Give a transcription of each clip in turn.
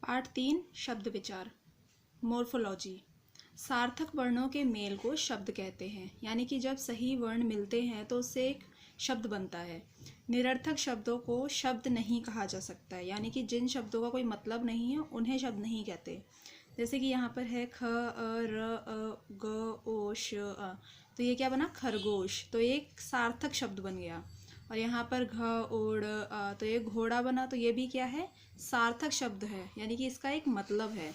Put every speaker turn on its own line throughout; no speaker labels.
पाठ 3 शब्द विचार। मोर्फोलॉजी। सार्थक वर्णों के मेल को शब्द कहते हैं, यानी कि जब सही वर्ण मिलते हैं तो उससे एक शब्द बनता है। निरर्थक शब्दों को शब्द नहीं कहा जा सकता है, यानी कि जिन शब्दों का कोई मतलब नहीं है उन्हें शब्द नहीं कहते। जैसे कि यहाँ पर है ख अ र अ ग ओ श अ, तो ये क्या बना, खरगोश, तो ये एक सार्थक शब्द बन गया। और यहाँ पर घ ओड़ तो ये घोड़ा बना, तो ये भी क्या है, सार्थक शब्द है, यानी कि इसका एक मतलब है।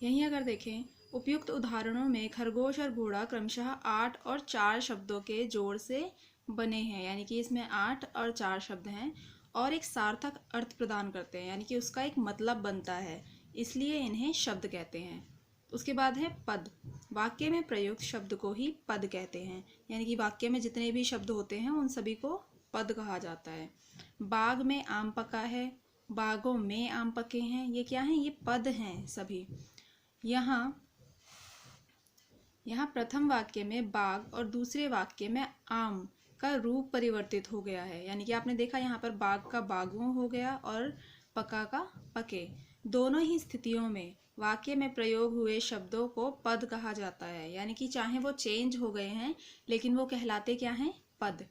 यहीं अगर देखें, उपयुक्त उदाहरणों में खरगोश और घोड़ा क्रमशः 8 और 4 शब्दों के जोड़ से बने हैं, यानी कि इसमें 8 और 4 शब्द हैं और एक सार्थक अर्थ प्रदान करते हैं, यानी कि उसका एक मतलब बनता है, इसलिए इन्हें शब्द कहते हैं। उसके बाद है पद। वाक्य में प्रयुक्त शब्द को ही पद कहते हैं, यानी कि वाक्य में जितने भी शब्द होते हैं उन सभी को पद कहा जाता है। बाग में आम पका है, बागों में आम पके हैं, ये क्या हैं, ये पद हैं सभी। यहाँ प्रथम वाक्य में बाग और दूसरे वाक्य में आम का रूप परिवर्तित हो गया है, यानी कि आपने देखा यहाँ पर बाग का बागों हो गया और पका का पके। दोनों ही स्थितियों में वाक्य में प्रयोग हुए शब्दों को पद कहा जाता है, यानी कि चाहे वो चेंज हो गए हैं लेकिन वो कहलाते क्या हैं, पद।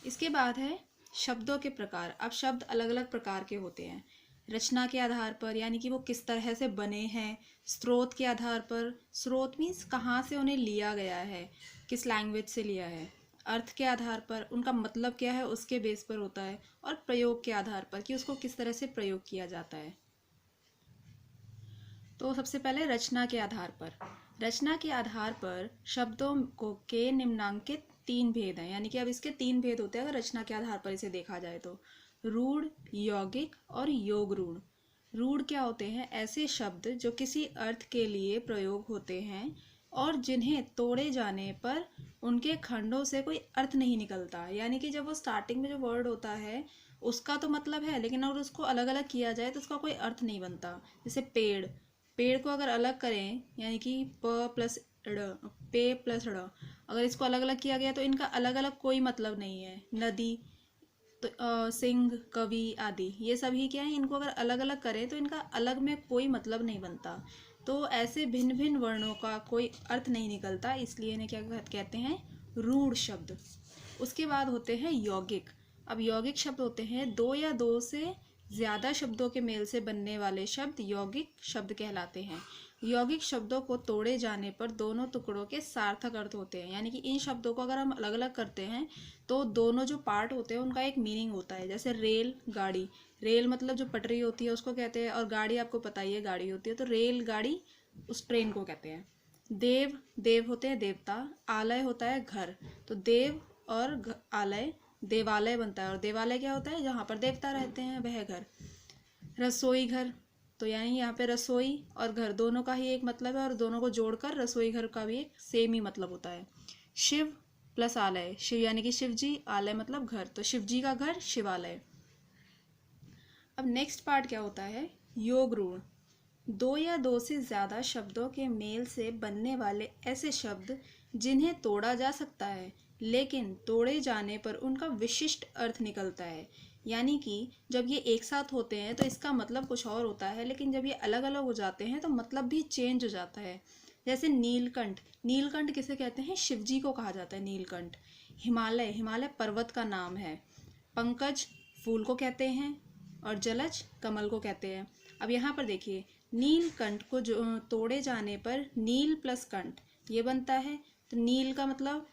इसके बाद है शब्दों के प्रकार। अब शब्द अलग अलग प्रकार के होते हैं। रचना के आधार पर, यानी कि वो किस तरह से बने हैं। स्रोत के आधार पर, स्रोत मीन्स कहाँ से उन्हें लिया गया है, किस लैंग्वेज से लिया है। अर्थ के आधार पर, उनका मतलब क्या है उसके बेस पर होता है। और प्रयोग के आधार पर, कि उसको किस तरह से प्रयोग किया जाता है। तो सबसे पहले रचना के आधार पर। रचना के आधार पर शब्दों को के निम्नांकित 3 भेद हैं, यानी कि अब इसके 3 भेद होते हैं अगर रचना के आधार पर इसे देखा जाए तो। रूढ़, यौगिक और योग रूढ़। रूढ़ क्या होते हैं, ऐसे शब्द जो किसी अर्थ के लिए प्रयोग होते हैं और जिन्हें तोड़े जाने पर उनके खंडों से कोई अर्थ नहीं निकलता, यानी कि जब वो स्टार्टिंग में जो वर्ड होता है उसका तो मतलब है, लेकिन अगर उसको अलग अलग किया जाए तो उसका कोई अर्थ नहीं बनता। जैसे पेड़, पेड़ को अगर अलग करें, यानी कि प प्लस ड़, पे प्लस ड़, अगर इसको अलग अलग किया गया तो इनका अलग अलग कोई मतलब नहीं है। नदी, तो सिंह, कवि आदि, ये सभी क्या है, इनको अगर अलग अलग करें तो इनका अलग में कोई मतलब नहीं बनता। तो ऐसे भिन्न भिन्न वर्णों का कोई अर्थ नहीं निकलता, इसलिए इन्हें क्या कहते हैं, रूढ़ शब्द। उसके बाद होते हैं यौगिक। अब यौगिक शब्द होते हैं 2 या 2 से ज़्यादा शब्दों के मेल से बनने वाले शब्द यौगिक शब्द कहलाते हैं। यौगिक शब्दों को तोड़े जाने पर दोनों टुकड़ों के सार्थक अर्थ होते हैं, यानी कि इन शब्दों को अगर हम अलग अलग करते हैं तो दोनों जो पार्ट होते हैं उनका एक मीनिंग होता है। जैसे रेल गाड़ी, रेल मतलब जो पटरी होती है उसको कहते हैं, और गाड़ी आपको पता ही है गाड़ी होती है, तो रेल गाड़ी उस ट्रेन को कहते हैं। देव, देव होते हैं देवता, आलय होता है घर, तो देव और आलय देवालय बनता है, और देवालय क्या होता है, जहाँ पर देवता रहते हैं वह घर। रसोई घर, तो यानी यहाँ पे रसोई और घर दोनों का ही एक मतलब है, और दोनों को जोड़कर रसोई घर का भी एक सेम ही मतलब होता है। शिव प्लस आलय, शिव यानी कि शिव जी, आलय मतलब घर, तो शिव जी का घर शिवालय। अब नेक्स्ट पार्ट क्या होता है, योग रूढ़। 2 या 2 से ज़्यादा शब्दों के मेल से बनने वाले ऐसे शब्द जिन्हें तोड़ा जा सकता है लेकिन तोड़े जाने पर उनका विशिष्ट अर्थ निकलता है, यानी कि जब ये एक साथ होते हैं तो इसका मतलब कुछ और होता है, लेकिन जब ये अलग अलग हो जाते हैं तो मतलब भी चेंज हो जाता है। जैसे नीलकंठ, नीलकंठ किसे कहते हैं, शिवजी को कहा जाता है नीलकंठ। हिमालय, हिमालय पर्वत का नाम है। पंकज फूल को कहते हैं, और जलज कमल को कहते हैं। अब यहाँ पर देखिए, नीलकंठ को जो तोड़े जाने पर नील प्लस कंठ ये बनता है, तो नील का मतलब,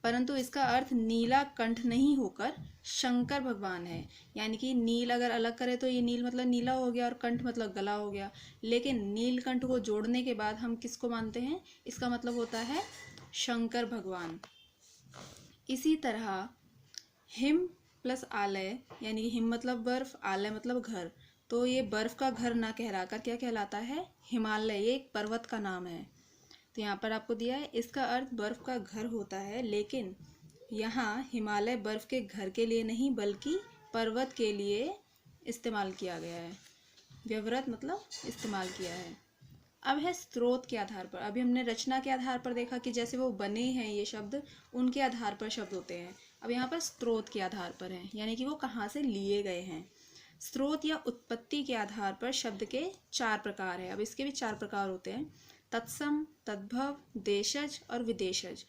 परंतु इसका अर्थ नीला कंठ नहीं होकर शंकर भगवान है, यानी कि नील अगर अलग करे तो ये नील मतलब नीला हो गया और कंठ मतलब गला हो गया, लेकिन नीलकंठ को जोड़ने के बाद हम किसको मानते हैं, इसका मतलब होता है शंकर भगवान। इसी तरह हिम प्लस आलय, यानी कि हिम मतलब बर्फ, आलय मतलब घर, तो ये बर्फ का घर ना कहलाकर क्या कहलाता है, हिमालय, ये एक पर्वत का नाम है। तो यहाँ पर आपको दिया है, इसका अर्थ बर्फ का घर होता है, लेकिन यहाँ हिमालय बर्फ के घर के लिए नहीं बल्कि पर्वत के लिए इस्तेमाल किया गया है। व्यवहृत मतलब इस्तेमाल किया है। अब है स्रोत के आधार पर। अभी हमने रचना के आधार पर देखा कि जैसे वो बने हैं ये शब्द, उनके आधार पर शब्द होते हैं। अब यहाँ पर स्रोत के आधार पर है, यानी कि वो कहाँ से लिए गए हैं। स्रोत या उत्पत्ति के आधार पर शब्द के 4 प्रकार है। अब इसके भी 4 प्रकार होते हैं, तत्सम, तद्भव, देशज और विदेशज।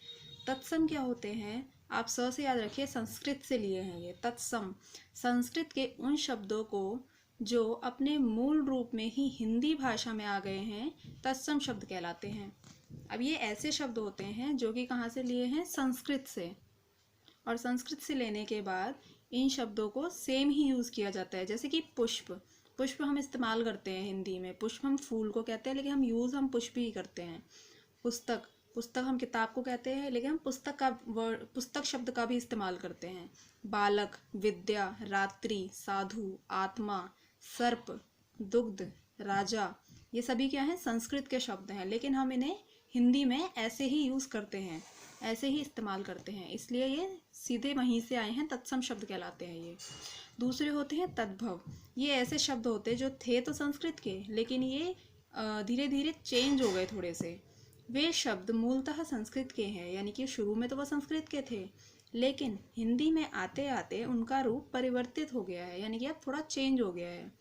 तत्सम क्या होते हैं, आप से याद रखिए, संस्कृत से लिए हैं ये। तत्सम संस्कृत के उन शब्दों को जो अपने मूल रूप में ही हिंदी भाषा में आ गए हैं, तत्सम शब्द कहलाते हैं। अब ये ऐसे शब्द होते हैं जो कि कहाँ से लिए हैं, संस्कृत से, और संस्कृत से लेने के बाद इन शब्दों को सेम ही यूज़ किया जाता है। जैसे कि पुष्प, पुष्प हम इस्तेमाल करते हैं हिंदी में, पुष्प हम फूल को कहते हैं लेकिन हम यूज़ हम पुष्प ही करते हैं। पुस्तक, पुस्तक हम किताब को कहते हैं लेकिन हम पुस्तक शब्द का भी इस्तेमाल करते हैं। बालक, विद्या, रात्रि, साधु, आत्मा, सर्प, दुग्ध, राजा, ये सभी क्या हैं, संस्कृत के शब्द हैं, लेकिन हम इन्हें हिंदी में ऐसे ही यूज़ करते हैं, ऐसे ही इस्तेमाल करते हैं, इसलिए ये सीधे वहीं से आए हैं, तत्सम शब्द कहलाते हैं ये। दूसरे होते हैं तद्भव। ये ऐसे शब्द होते हैं जो थे तो संस्कृत के, लेकिन ये धीरे धीरे चेंज हो गए थोड़े से। वे शब्द मूलतः संस्कृत के हैं, यानी कि शुरू में तो वह संस्कृत के थे, लेकिन हिंदी में आते आते उनका रूप परिवर्तित हो गया है, यानी कि अब थोड़ा चेंज हो गया है,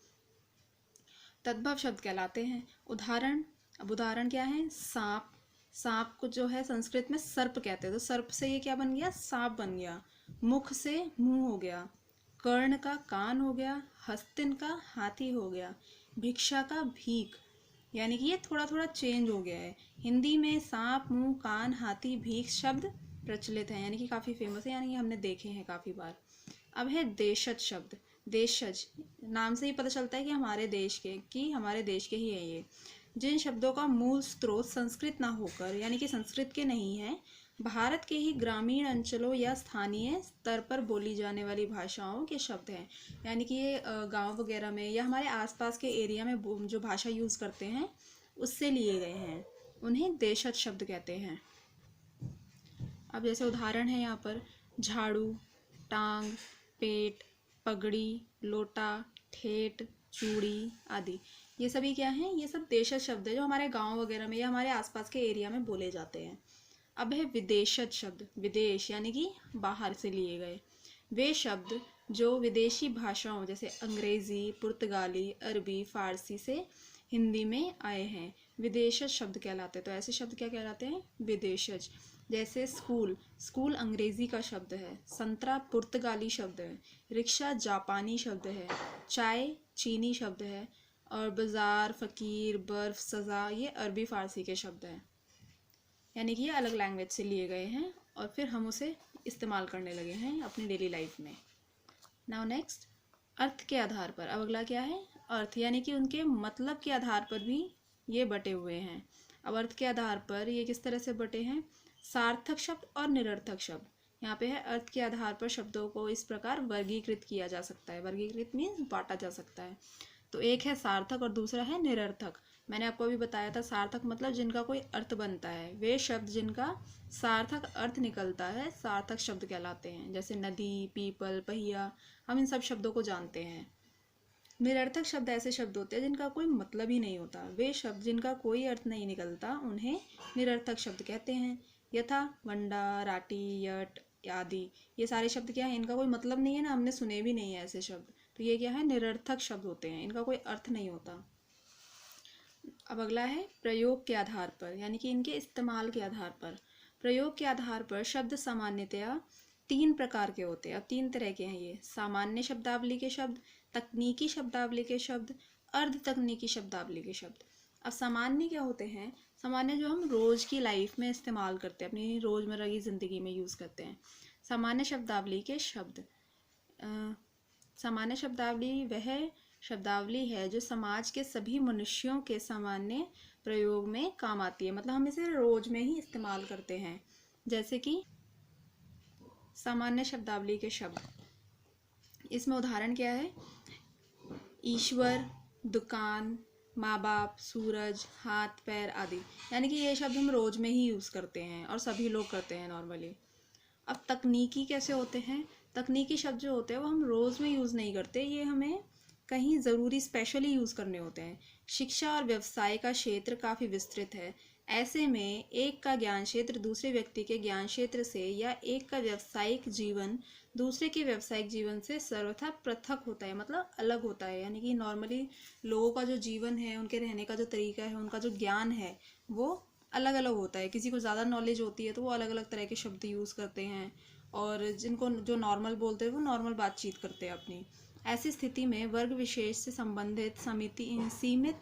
तद्भव शब्द कहलाते हैं। उदाहरण, अब उदाहरण क्या है, सांप, सांप को जो है संस्कृत में सर्प कहते हैं, तो सर्प से ये क्या बन गया, सांप बन गया। मुख से मुंह हो गया, कर्ण का कान हो गया, हस्तिन का हाथी हो गया, भिक्षा का भीख, यानी कि ये थोड़ा थोड़ा चेंज हो गया है। हिंदी में सांप, मुंह, कान, हाथी, भीख शब्द प्रचलित हैं, यानी कि काफ़ी फेमस है, यानी कि हमने देखे हैं काफ़ी बार। अब है देशज शब्द। देशज नाम से ही पता चलता है कि हमारे देश के ही हैं ये। जिन शब्दों का मूल स्रोत संस्कृत ना होकर, यानी कि संस्कृत के नहीं है, भारत के ही ग्रामीण अंचलों या स्थानीय स्तर पर बोली जाने वाली भाषाओं के शब्द हैं, यानी कि ये गांव वगैरह में या हमारे आसपास के एरिया में जो भाषा यूज़ करते हैं उससे लिए गए हैं, उन्हें देशज शब्द कहते हैं। अब जैसे उदाहरण है यहाँ पर, झाड़ू, टांग, पेट, पगड़ी, लोटा, ठेठ, चूड़ी आदि, ये सभी क्या हैं, ये सब देशज शब्द है जो हमारे गांव वगैरह में या हमारे आसपास के एरिया में बोले जाते हैं। अब है विदेशज शब्द। विदेश यानी कि बाहर से लिए गए। वे शब्द जो विदेशी भाषाओं जैसे अंग्रेज़ी, पुर्तगाली, अरबी, फारसी से हिंदी में आए हैं, विदेशज शब्द कहलाते हैं। तो ऐसे शब्द क्या कहलाते हैं, विदेशज। जैसे स्कूल, स्कूल अंग्रेज़ी का शब्द है, संतरा पुर्तगाली शब्द है, रिक्शा जापानी शब्द है, चाय चीनी शब्द है, और बाज़ार, फ़कीर, बर्फ़, सज़ा ये अरबी फ़ारसी के शब्द हैं, यानी कि ये अलग लैंग्वेज से लिए गए हैं और फिर हम उसे इस्तेमाल करने लगे हैं अपनी डेली लाइफ में। नाउ नेक्स्ट, अर्थ के आधार पर। अब अगला क्या है, अर्थ, यानी कि उनके मतलब के आधार पर भी ये बटे हुए हैं। अब अर्थ के आधार पर ये किस तरह से बटे हैं, सार्थक शब्द और निरर्थक शब्द। यहाँ पे है, अर्थ के आधार पर शब्दों को इस प्रकार वर्गीकृत किया जा सकता है। वर्गीकृत मीन्स बांटा जा सकता है। तो एक है सार्थक और दूसरा है निरर्थक। मैंने आपको अभी बताया था, सार्थक मतलब जिनका कोई अर्थ बनता है, वे शब्द जिनका सार्थक अर्थ निकलता है सार्थक शब्द कहलाते हैं। जैसे नदी, पीपल, पहिया, हम इन सब शब्दों को जानते हैं। निरर्थक शब्द ऐसे शब्द होते हैं जिनका कोई मतलब ही नहीं होता, वे शब्द जिनका कोई अर्थ नहीं निकलता उन्हें निरर्थक शब्द कहते हैं। यथा वंडा, राटी, यट आदि, ये सारे शब्द क्या है, इनका कोई मतलब नहीं है ना, हमने सुने भी नहीं है ऐसे शब्द, तो ये क्या है, निरर्थक शब्द होते हैं, इनका कोई अर्थ नहीं होता। अब अगला है प्रयोग के आधार पर, यानी कि इनके इस्तेमाल के आधार पर। प्रयोग के आधार पर शब्द सामान्यतया 3 प्रकार के होते हैं। अब 3 तरह के हैं ये, सामान्य शब्दावली के शब्द, तकनीकी शब्दावली के शब्द, अर्ध तकनीकी शब्दावली के शब्द। अब सामान्य क्या होते हैं, सामान्य जो हम रोज़ की लाइफ में इस्तेमाल करते हैं, अपनी रोज़मर्रा की ज़िंदगी में यूज़ करते हैं। सामान्य शब्दावली के शब्द, सामान्य शब्दावली वह शब्दावली है जो समाज के सभी मनुष्यों के सामान्य प्रयोग में काम आती है, मतलब हम इसे रोज में ही इस्तेमाल करते हैं। जैसे कि सामान्य शब्दावली के शब्द, इसमें उदाहरण क्या है, ईश्वर, दुकान, माँ बाप, सूरज, हाथ पैर आदि, यानी कि ये शब्द हम रोज में ही यूज़ करते हैं और सभी लोग करते हैं नॉर्मली। अब तकनीकी कैसे होते हैं, तकनीकी शब्द जो होते हैं वो हम रोज़ में यूज़ नहीं करते, ये हमें कहीं ज़रूरी स्पेशली यूज़ करने होते हैं। शिक्षा और व्यवसाय का क्षेत्र काफ़ी विस्तृत है, ऐसे में एक का ज्ञान क्षेत्र दूसरे व्यक्ति के ज्ञान क्षेत्र से या एक का व्यावसायिक जीवन दूसरे के व्यावसायिक जीवन से सर्वथा पृथक होता है, मतलब अलग होता है। यानी कि नॉर्मली लोगों का जो जीवन है, उनके रहने का जो तरीका है, उनका जो ज्ञान है वो अलग अलग होता है। किसी को ज़्यादा नॉलेज होती है तो वो अलग अलग तरह के शब्द यूज़ करते हैं, और जिनको जो नॉर्मल बोलते हैं वो नॉर्मल बातचीत करते हैं अपनी। ऐसी स्थिति में वर्ग विशेष से संबंधित सीमित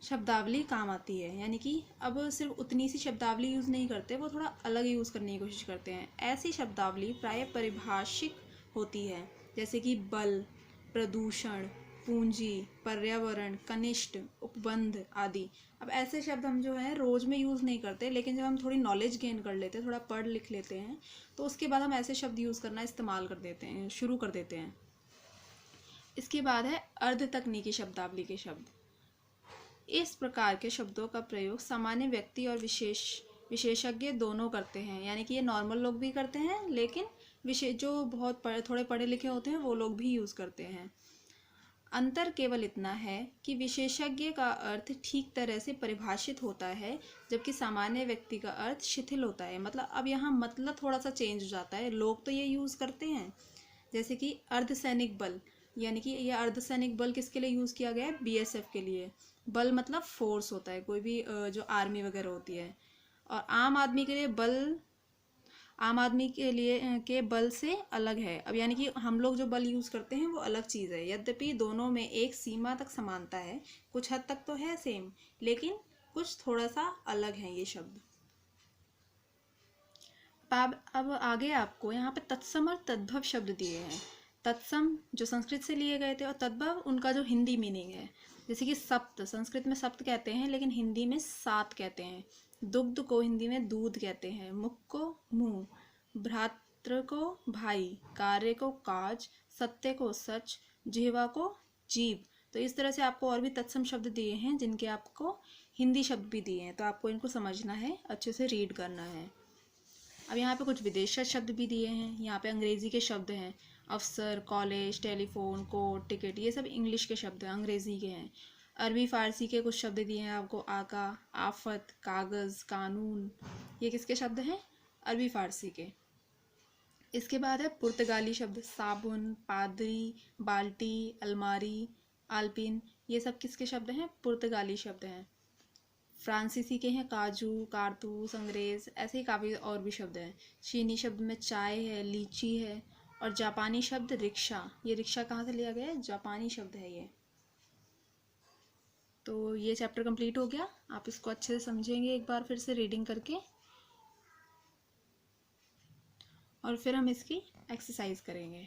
शब्दावली काम आती है। यानी कि अब सिर्फ उतनी सी शब्दावली यूज़ नहीं करते, वो थोड़ा अलग यूज़ करने की कोशिश करते हैं। ऐसी शब्दावली प्राय परिभाषिक होती है, जैसे कि बल, प्रदूषण, पूंजी, पर्यावरण, कनिष्ठ, उपबंध आदि। अब ऐसे शब्द हम जो है रोज़ में यूज़ नहीं करते, लेकिन जब हम थोड़ी नॉलेज गेन कर लेते हैं, थोड़ा पढ़ लिख लेते हैं, तो उसके बाद हम ऐसे शब्द यूज़ करना इस्तेमाल कर देते हैं, शुरू कर देते हैं। इसके बाद है अर्ध तकनीकी शब्दावली के शब्द। इस प्रकार के शब्दों का प्रयोग सामान्य व्यक्ति और विशेषज्ञ दोनों करते हैं। यानी कि ये नॉर्मल लोग भी करते हैं, लेकिन जो बहुत थोड़े पढ़े लिखे होते हैं वो लोग भी यूज़ करते हैं। अंतर केवल इतना है कि विशेषज्ञ का अर्थ ठीक तरह से परिभाषित होता है, जबकि सामान्य व्यक्ति का अर्थ शिथिल होता है। मतलब अब यहाँ मतलब थोड़ा सा चेंज हो जाता है। लोग तो ये यूज़ करते हैं, जैसे कि अर्धसैनिक बल, यानी कि यह अर्धसैनिक बल किसके लिए यूज़ किया गया है? बीएसएफ के लिए। बल मतलब फोर्स होता है, कोई भी जो आर्मी वगैरह होती है। और आम आदमी के लिए बल, आम आदमी के लिए के बल से अलग है। अब यानी कि हम लोग जो बल यूज़ करते हैं वो अलग चीज़ है। यद्यपि दोनों में एक सीमा तक समानता है, कुछ हद तक तो है सेम, लेकिन कुछ थोड़ा सा अलग है ये शब्द। अब आगे आपको यहाँ पे तत्सम और तद्भव शब्द दिए हैं। तत्सम जो संस्कृत से लिए गए थे, और तद्भव उनका जो हिंदी मीनिंग है। जैसे कि सप्त, संस्कृत में सप्त कहते हैं, लेकिन हिंदी में सात कहते हैं। दुग्ध को हिंदी में दूध कहते हैं। मुख को मुंह, भ्रातृ को भाई, कार्य को काज, सत्य को सच, जिह्वा को जीभ। तो इस तरह से आपको और भी तत्सम शब्द दिए हैं, जिनके आपको हिंदी शब्द भी दिए हैं, तो आपको इनको समझना है, अच्छे से रीड करना है। अब यहाँ पे कुछ विदेशी शब्द भी दिए हैं। यहाँ पे अंग्रेज़ी के शब्द हैं। अफसर, कॉलेज, टेलीफोन, कोर्ट, टिकट, ये सब इंग्लिश के शब्द हैं, अंग्रेज़ी के हैं। अरबी फ़ारसी के कुछ शब्द दिए हैं आपको। आका, आफत, कागज़, कानून, ये किसके शब्द हैं? अरबी फ़ारसी के। इसके बाद है पुर्तगाली शब्द। साबुन, पादरी, बाल्टी, अलमारी, आलपिन, ये सब किसके शब्द हैं? पुर्तगाली शब्द हैं। फ्रांसीसी के हैं काजू, कारतूस, अंग्रेज़, ऐसे ही काफ़ी और भी शब्द हैं। चीनी शब्द में चाय है, लीची है। और जापानी शब्द रिक्शा, ये रिक्शा कहाँ से लिया गया है? जापानी शब्द है ये। तो ये चैप्टर कंप्लीट हो गया। आप इसको अच्छे से समझेंगे एक बार फिर से रीडिंग करके, और फिर हम इसकी एक्सरसाइज करेंगे।